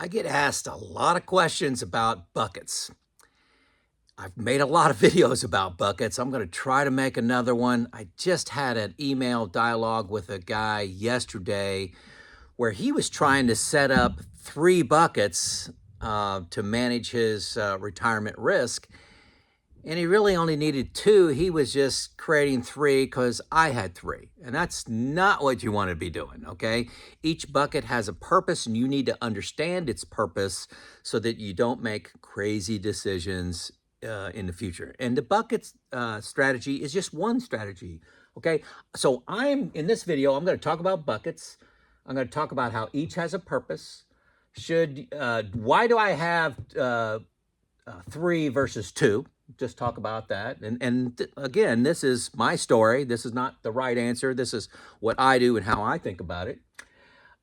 I get asked a lot of questions about buckets. I've made a lot of videos about buckets. I'm going to try to make another one. I just had an email dialogue with a guy yesterday where he was trying to set up 3 buckets to manage his retirement risk. And he really only needed 2. He was just creating 3 because I had 3. And that's not what you want to be doing, okay? Each bucket has a purpose, and you need to understand its purpose so that you don't make crazy decisions in the future. And the bucket strategy is just one strategy, okay? So in this video, I'm going to talk about buckets. I'm going to talk about how each has a purpose. Why do I have 3 versus 2? Just talk about that. Again, this is my story. This is not the right answer. This is what I do and how I think about it.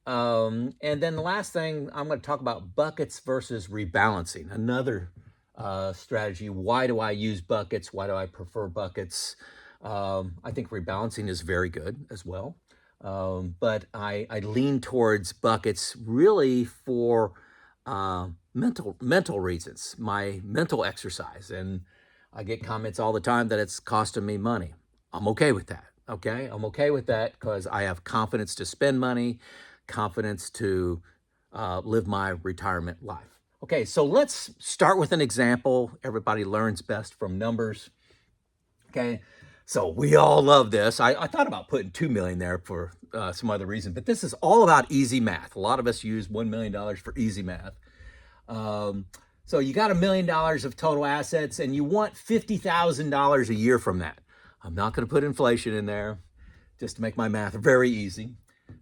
And then the last thing, I'm going to talk about buckets versus rebalancing, another strategy. Why do I use buckets? Why do I prefer buckets? I think rebalancing is very good as well. But I lean towards buckets really for mental reasons, my mental exercise. And I get comments all the time that it's costing me money. I'm okay with that, okay? I'm okay with that because I have confidence to spend money, confidence to live my retirement life. Okay, so let's start with an example. Everybody learns best from numbers, okay? So we all love this. I thought about putting 2 million there for some other reason, but this is all about easy math. A lot of us use $1 million for easy math. So you got $1 million of total assets and you want $50,000 a year from that. I'm not going to put inflation in there just to make my math very easy,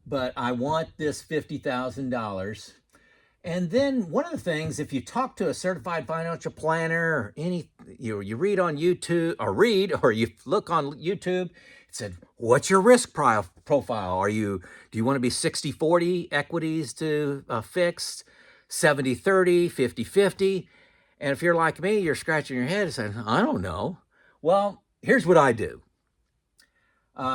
but I want this $50,000. And then one of the things, if you talk to a certified financial planner or you read on YouTube or you look on YouTube, it said, what's your risk profile? Do you want to be 60-40 equities to fixed? 70-30, 50-50. And if you're like me, you're scratching your head and saying, I don't know. Well, here's what I do.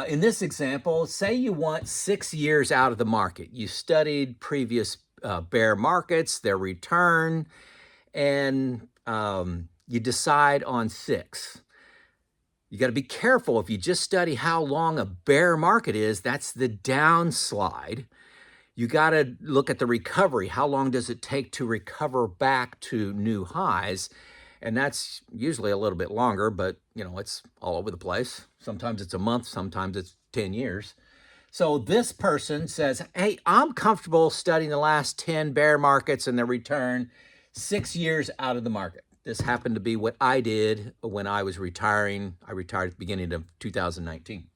In this example, say you want 6 years out of the market. You studied previous bear markets, their return, and you decide on 6. You got to be careful. If you just study how long a bear market is, that's the downslide. You got to look at the recovery. How long does it take to recover back to new highs? And that's usually a little bit longer, but it's all over the place. Sometimes it's a month, sometimes it's 10 years. So this person says, hey, I'm comfortable studying the last 10 bear markets and their return 6 years out of the market. This happened to be what I did when I was retiring. I retired at the beginning of 2019.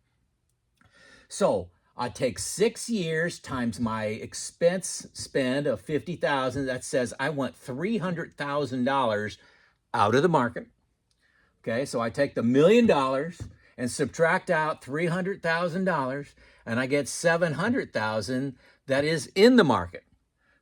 So I take 6 years times my expense spend of $50,000. That says I want $300,000 out of the market. Okay, so I take the $1 million and subtract out $300,000, and I get $700,000 that is in the market.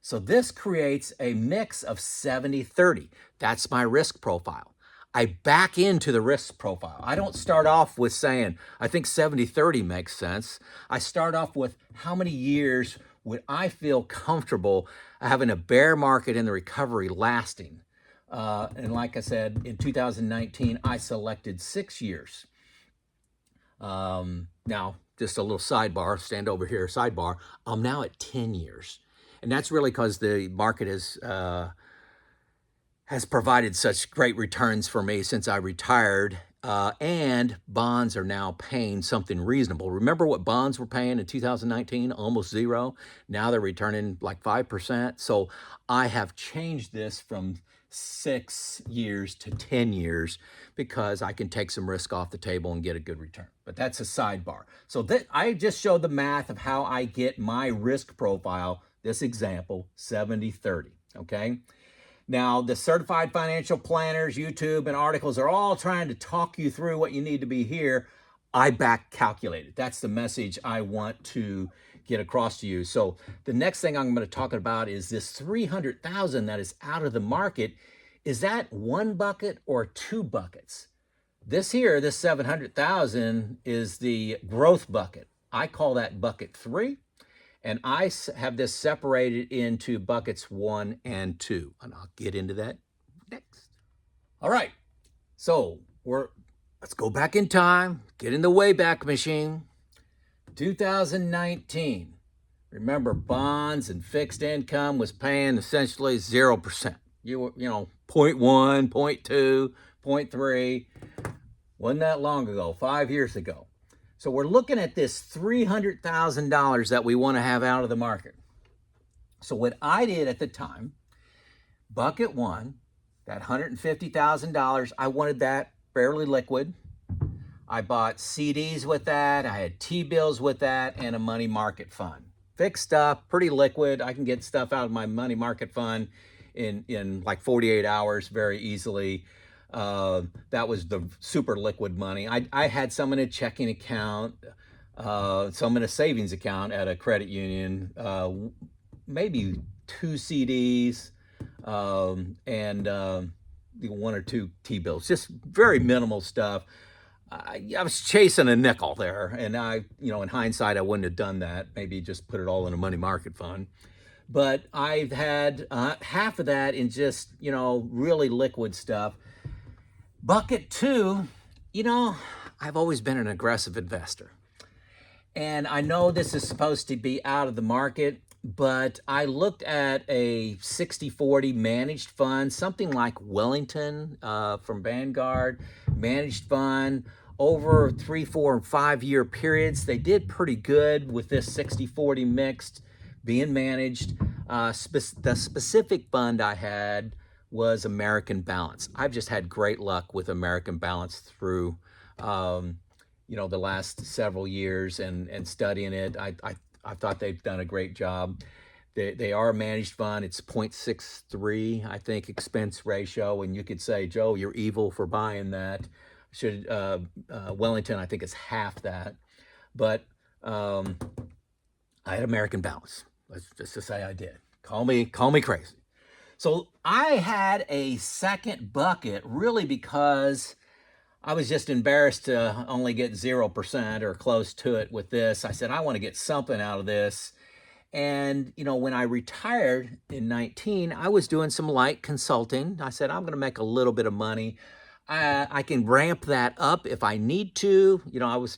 So this creates a mix of 70-30. That's my risk profile. I back into the risk profile. I don't start off with saying, I think 70-30 makes sense. I start off with how many years would I feel comfortable having a bear market and the recovery lasting. And like I said, in 2019, I selected 6 years. Now, just a little sidebar, stand over here, sidebar. I'm now at 10 years. And that's really because the market has provided such great returns for me since I retired, and bonds are now paying something reasonable. Remember what bonds were paying in 2019? Almost zero. Now they're returning like 5%. So I have changed this from 6 years to 10 years because I can take some risk off the table and get a good return. But that's a sidebar. So I just showed the math of how I get my risk profile, this example, 70-30, okay? Now, the certified financial planners, YouTube, and articles are all trying to talk you through what you need to be here. I back calculated. That's the message I want to get across to you. So the next thing I'm going to talk about is this $300,000 that is out of the market. Is that 1 bucket or 2 buckets? This here, this 700,000 is the growth bucket. I call that bucket 3. And I have this separated into buckets 1 and 2. And I'll get into that next. All right. So let's go back in time, get in the Wayback Machine. 2019. Remember, bonds and fixed income was paying essentially 0%. You know, 0.1, 0.2, 0.3. Wasn't that long ago, 5 years ago. So we're looking at this $300,000 that we want to have out of the market. So what I did at the time, bucket 1, that $150,000, I wanted that fairly liquid. I bought CDs with that, I had T-bills with that, and a money market fund. Fixed stuff, pretty liquid. I can get stuff out of my money market fund in like 48 hours very easily. That was the super liquid money. I had some in a checking account, some in a savings account at a credit union, maybe 2 CDs, and 1 or 2 T-bills, just very minimal stuff. I was chasing a nickel there, and in hindsight, I wouldn't have done that. Maybe just put it all in a money market fund. But I've had half of that in just, really liquid stuff. Bucket 2, I've always been an aggressive investor. And I know this is supposed to be out of the market, but I looked at a 60-40 managed fund, something like Wellington from Vanguard, managed fund. Over 3, 4, and 5 year periods, they did pretty good with this 60-40 mixed being managed. The specific fund I had was American Balance. I've just had great luck with American Balance through the last several years and studying it. I thought they've done a great job. They are a managed fund. It's 0.63, I think, expense ratio. And you could say, Joe, you're evil for buying that. Wellington, I think, is half that. But I had American Balance. Let's just to say I did. Call me crazy. So I had a second bucket really because I was just embarrassed to only get 0% or close to it with this. I said, I want to get something out of this. And, when I retired in 19, I was doing some light consulting. I said, I'm going to make a little bit of money. I can ramp that up if I need to.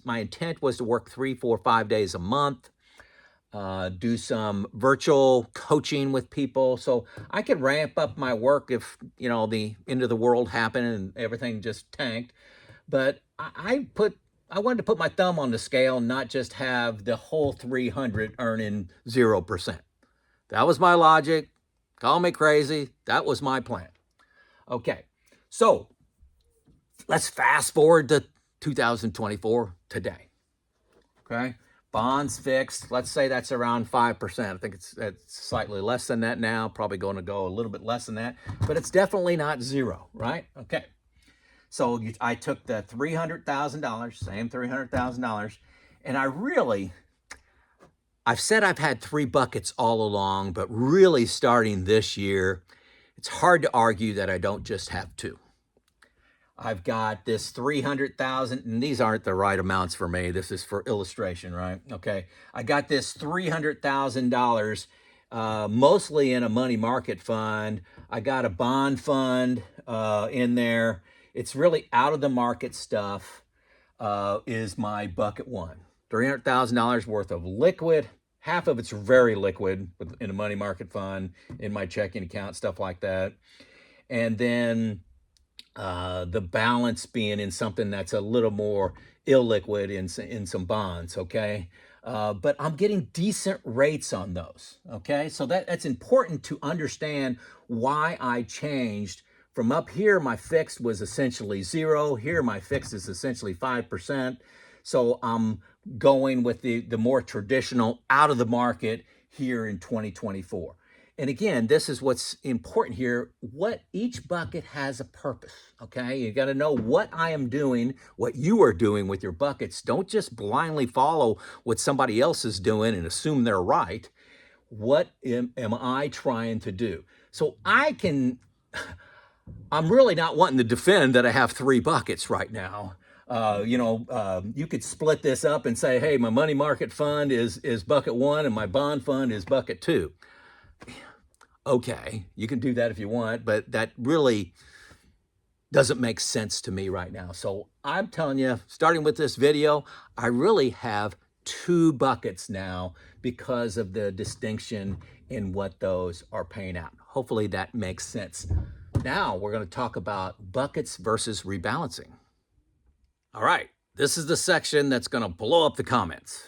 My intent was to work 3, 4, 5 days a month, do some virtual coaching with people. So I could ramp up my work if, the end of the world happened and everything just tanked. But I wanted to put my thumb on the scale and not just have the whole 300 earning 0%. That was my logic. Call me crazy. That was my plan. Okay, so let's fast forward to 2024 today. Okay, bonds fixed. Let's say that's around 5%. I think it's slightly less than that now. Probably going to go a little bit less than that, but it's definitely not 0, right? Okay. So I took the $300,000, same $300,000, and I've said I've had 3 buckets all along, but really starting this year, it's hard to argue that I don't just have 2. I've got this 300,000, and these aren't the right amounts for me. This is for illustration, right? Okay. I got this $300,000, mostly in a money market fund. I got a bond fund in there. It's really out of the market stuff is my bucket 1. $300,000 worth of liquid. Half of it's very liquid in a money market fund, in my checking account, stuff like that. And then the balance being in something that's a little more illiquid in some bonds, okay? But I'm getting decent rates on those, okay? So that's important to understand why I changed. From up here, my fixed was essentially 0. Here, my fixed is essentially 5%. So I'm going with the more traditional out of the market here in 2024. And again, this is what's important here. What each bucket has a purpose, okay? You got to know what I am doing, what you are doing with your buckets. Don't just blindly follow what somebody else is doing and assume they're right. What am I trying to do? So I'm really not wanting to defend that I have 3 buckets right now. You could split this up and say, hey, my money market fund is bucket one and my bond fund is bucket two. Okay, you can do that if you want, but that really doesn't make sense to me right now. So I'm telling you, starting with this video, I really have two buckets now because of the distinction in what those are paying out. Hopefully that makes sense. Now we're going to talk about buckets versus rebalancing. All right, this is the section that's going to blow up the comments.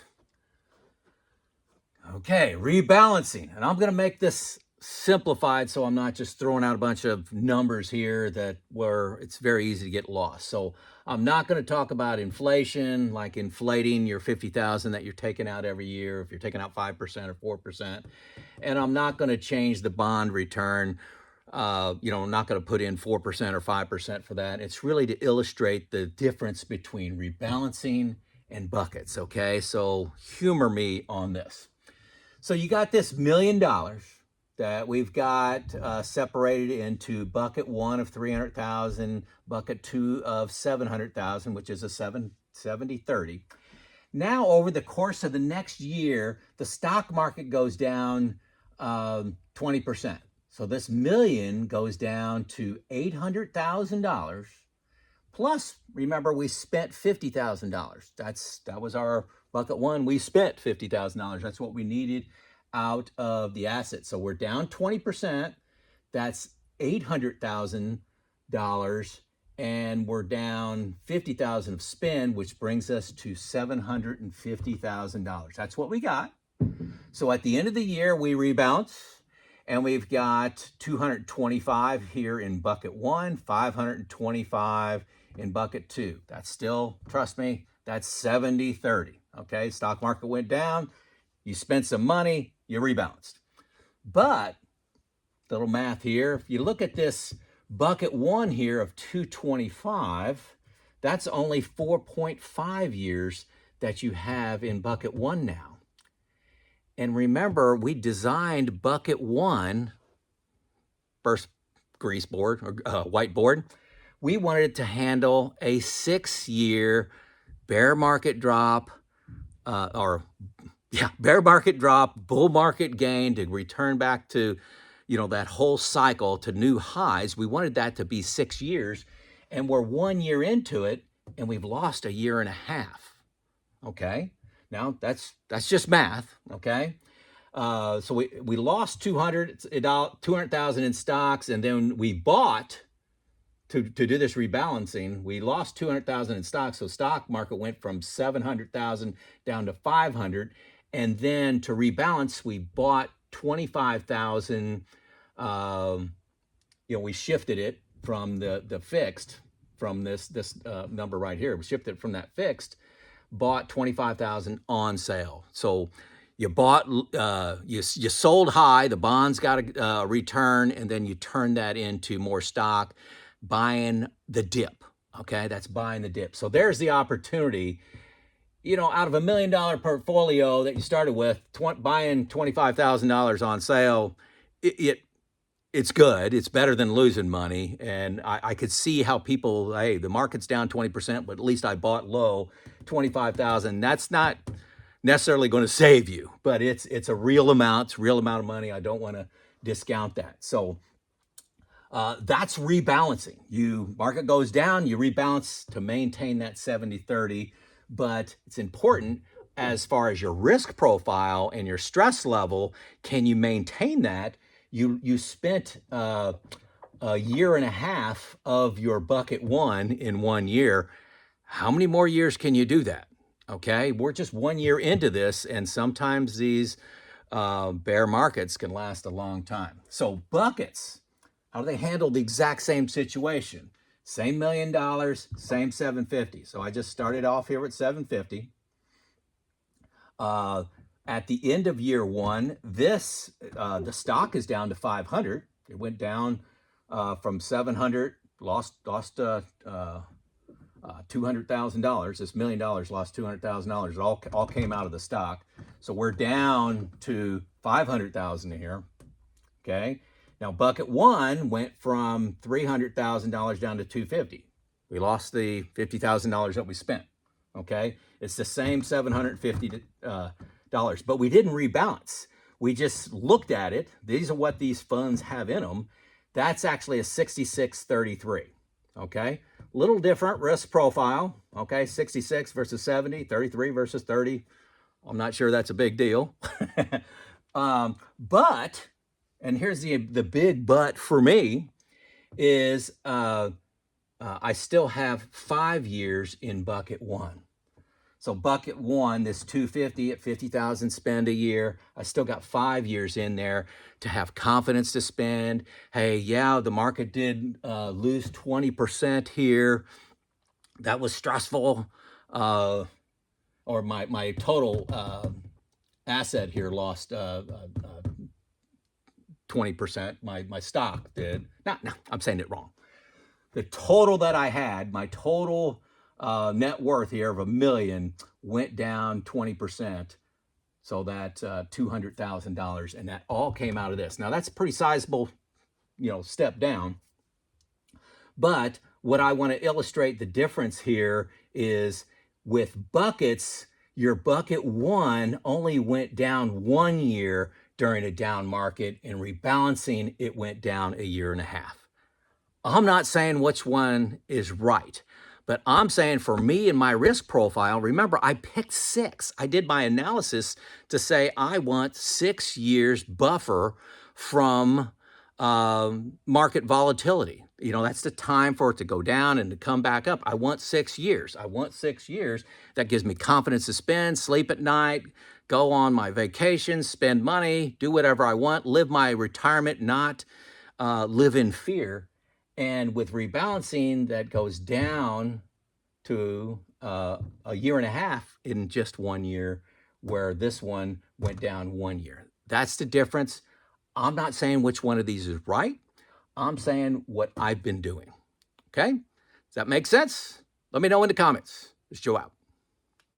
Okay, rebalancing. And I'm going to make this simplified so I'm not just throwing out a bunch of numbers here where it's very easy to get lost. So I'm not going to talk about inflation, like inflating your 50,000 that you're taking out every year if you're taking out 5% or 4%. And I'm not going to change the bond return. I'm not going to put in 4% or 5% for that. It's really to illustrate the difference between rebalancing and buckets, okay? So humor me on this. So you got this $1 million that we've got separated into bucket one of 300,000, bucket two of 700,000, which is a 70-30. Now, over the course of the next year, the stock market goes down 20%. So this million goes down to $800,000. Plus, remember, we spent $50,000. That was our bucket one. We spent $50,000. That's what we needed out of the asset. So we're down 20%. That's $800,000, and we're down $50,000 of spend, which brings us to $750,000. That's what we got. So at the end of the year, we rebalance. And we've got 225 here in bucket one, 525 in bucket two. That's still, trust me, that's 70-30. Okay, stock market went down, you spent some money, you rebalanced. But, little math here, if you look at this bucket one here of 225, that's only 4.5 years that you have in bucket one now. And remember, we designed bucket one, first grease board or whiteboard. We wanted it to handle a 6-year bear market drop, bear market drop, bull market gain to return back to, that whole cycle to new highs. We wanted that to be 6 years, and we're 1 year into it, and we've lost a year and a half. Okay. Now, that's just math, okay? So we lost 200,000 in stocks, and then we bought, to do this rebalancing, we lost 200,000 in stocks, so stock market went from 700,000 down to 500, and then to rebalance, we bought 25,000, we shifted it from the fixed, from this number right here, we shifted it from that fixed, bought 25,000 on sale. So you bought, you sold high, the bonds got a return, and then you turn that into more stock, buying the dip. Okay, that's buying the dip. So there's the opportunity, out of $1 million portfolio that you started with, buying $25,000 on sale, it's good. It's better than losing money. And I could see how people, hey, the market's down 20%, but at least I bought low, 25,000. That's not necessarily going to save you, but it's a real amount. It's a real amount of money. I don't want to discount that. So that's rebalancing. Market goes down, you rebalance to maintain that 70-30, but it's important as far as your risk profile and your stress level. Can you maintain that? You spent a year and a half of your bucket one in 1 year. How many more years can you do that? Okay, we're just 1 year into this, and sometimes these bear markets can last a long time. So buckets, how do they handle the exact same situation? Same $1 million, same 750. So I just started off here at 750. At the end of year one, the stock is down to 500. It went down from 700, lost $200,000. This $1 million lost $200,000. It all came out of the stock. So we're down to 500,000 here. Okay. Now bucket one went from $300,000 down to 250. We lost the $50,000 that we spent. Okay, it's the same $750, but we didn't rebalance. We just looked at it. These are what these funds have in them. That's actually a 66-33. Okay, little different risk profile. Okay, 66 versus 70, 33 versus 30. I'm not sure that's a big deal. But, and here's the big but for me, is I still have 5 years in bucket one. So bucket one, this 250 at 50,000 spend a year, I still got 5 years in there to have confidence to spend. Hey, yeah, the market did lose 20% here. That was stressful. Or my total asset here lost 20%. My stock did. No, I'm saying it wrong. The total that I had, my total net worth here of $1 million went down 20%. So that $200,000, and that all came out of this. Now that's a pretty sizable, step down. But what I want to illustrate the difference here is with buckets, your bucket one only went down 1 year during a down market, and rebalancing, it went down 1.5 years. I'm not saying which one is right, but I'm saying for me and my risk profile, remember, I picked 6. I did my analysis to say I want 6 years buffer from market volatility. That's the time for it to go down and to come back up. I want 6 years. I want 6 years. That gives me confidence to spend, sleep at night, go on my vacations, spend money, do whatever I want, live my retirement, not live in fear. And with rebalancing, that goes down to 1.5 years in just 1 year, where this one went down 1 year. That's the difference. I'm not saying which one of these is right. I'm saying what I've been doing. Okay? Does that make sense? Let me know in the comments. It's Joe out.